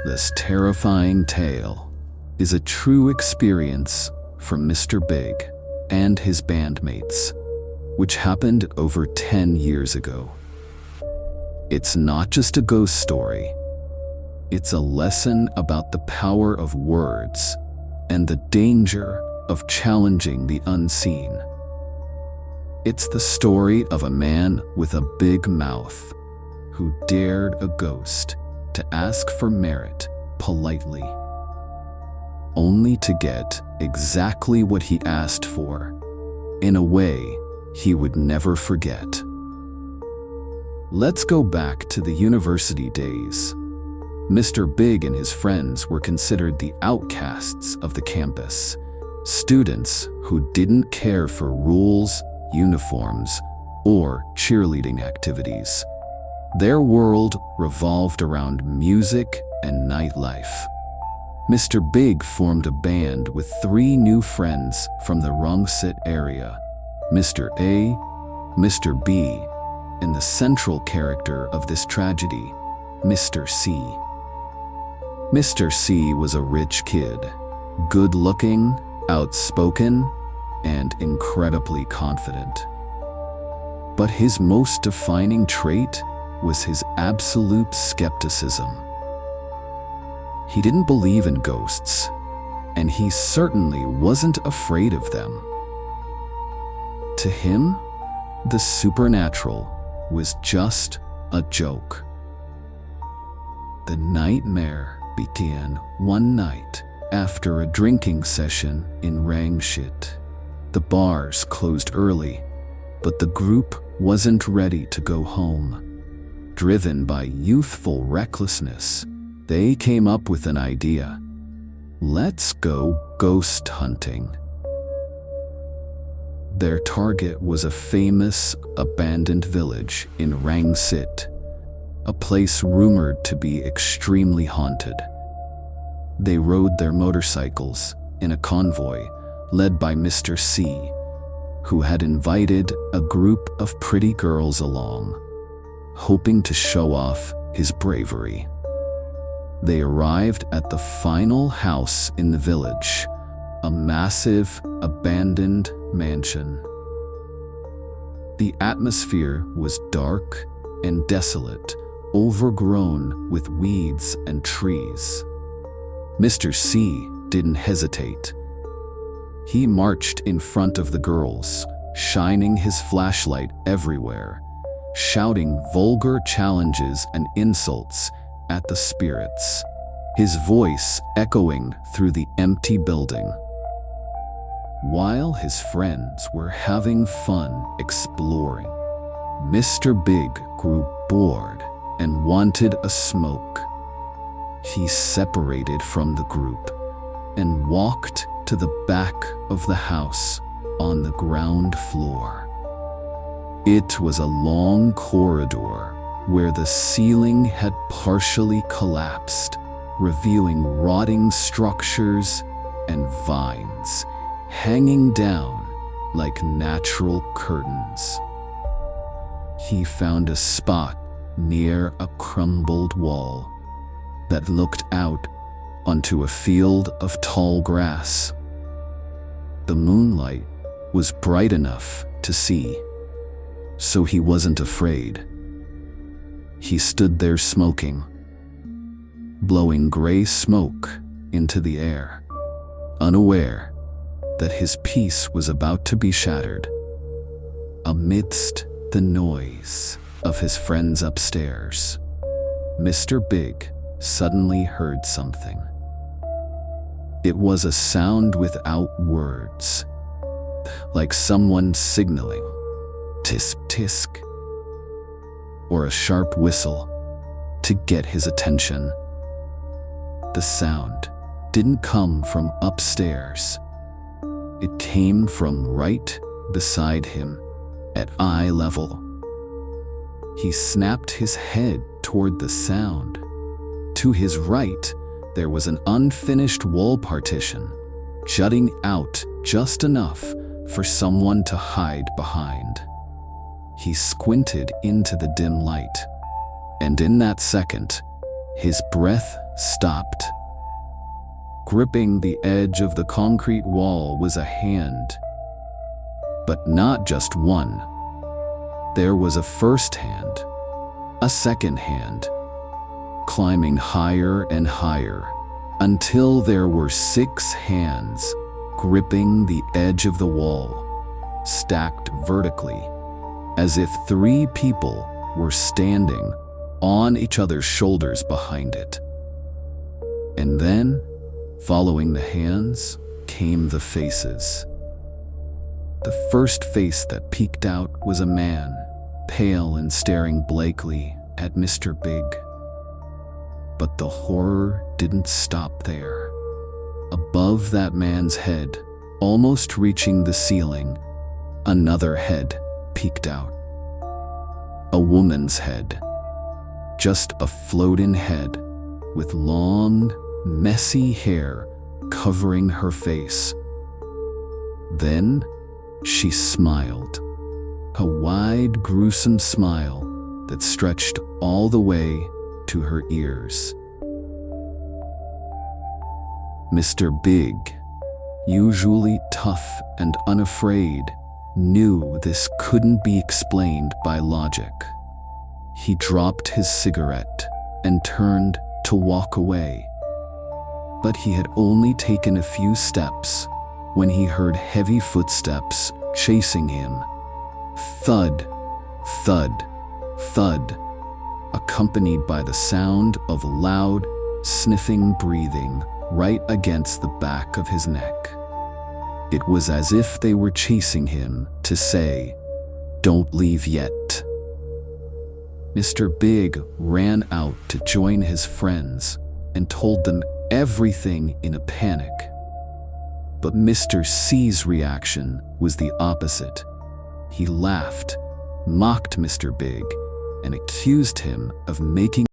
This terrifying tale is a true experience from Mr. Big and his bandmates, which happened over 10 years ago. It's not just a ghost story. It's a lesson about the power of words and the danger of challenging the unseen. It's the story of a man with a big mouth who dared a ghost to ask for merit politely, only to get exactly what he asked for, in a way he would never forget. Let's go back to the university days. Mr. Big and his friends were considered the outcasts of the campus, students who didn't care for rules, uniforms, or cheerleading activities. Their world revolved around music and nightlife. Mr. Big formed a band with 3 new friends from the Rangsit area, Mr. A, Mr. B, and the central character of this tragedy, Mr. C. Mr. C was a rich kid, good-looking, outspoken, and incredibly confident. But his most defining trait was his absolute skepticism. He didn't believe in ghosts, and he certainly wasn't afraid of them. To him, the supernatural was just a joke. The nightmare began one night after a drinking session in Rangsit. The bars closed early, but the group wasn't ready to go home. Driven by youthful recklessness, they came up with an idea. Let's go ghost hunting. Their target was a famous, abandoned village in Rangsit, a place rumored to be extremely haunted. They rode their motorcycles in a convoy led by Mr. C, who had invited a group of pretty girls along, hoping to show off his bravery. They arrived at the final house in the village, a massive, abandoned mansion. The atmosphere was dark and desolate, overgrown with weeds and trees. Mr. C didn't hesitate. He marched in front of the girls, shining his flashlight everywhere, shouting vulgar challenges and insults at the spirits, his voice echoing through the empty building. While his friends were having fun exploring, Mr. Big grew bored and wanted a smoke. He separated from the group and walked to the back of the house on the ground floor. It was a long corridor where the ceiling had partially collapsed, revealing rotting structures and vines hanging down like natural curtains. He found a spot near a crumbled wall that looked out onto a field of tall grass. The moonlight was bright enough to see, so he wasn't afraid. He stood there smoking, blowing gray smoke into the air, unaware that his peace was about to be shattered. Amidst the noise of his friends upstairs, Mr. Big suddenly heard something. It was a sound without words, like someone signaling, tisk tisk, or a sharp whistle to get his attention. The sound didn't come from upstairs. It came from right beside him at eye level. He snapped his head toward the sound. To his right, there was an unfinished wall partition, jutting out just enough for someone to hide behind. He squinted into the dim light, and in that second, his breath stopped. Gripping the edge of the concrete wall was a hand. But not just one. There was a first hand, a second hand, climbing higher and higher, until there were 6 hands gripping the edge of the wall, stacked vertically, as if 3 people were standing on each other's shoulders behind it. And then, following the hands, came the faces. The first face that peeked out was a man, pale and staring blankly at Mr. Big. But the horror didn't stop there. Above that man's head, almost reaching the ceiling, another head peeked out. A woman's head. Just a floating head with long, messy hair covering her face. Then she smiled, a wide, gruesome smile that stretched all the way to her ears. Mr. Big, usually tough and unafraid, knew this couldn't be explained by logic. He dropped his cigarette and turned to walk away. But he had only taken a few steps when he heard heavy footsteps chasing him. Thud, thud, thud, accompanied by the sound of loud, sniffing breathing right against the back of his neck. It was as if they were chasing him to say, "Don't leave yet." Mr. Big ran out to join his friends and told them everything in a panic. But Mr. C's reaction was the opposite. He laughed, mocked Mr. Big, and accused him of making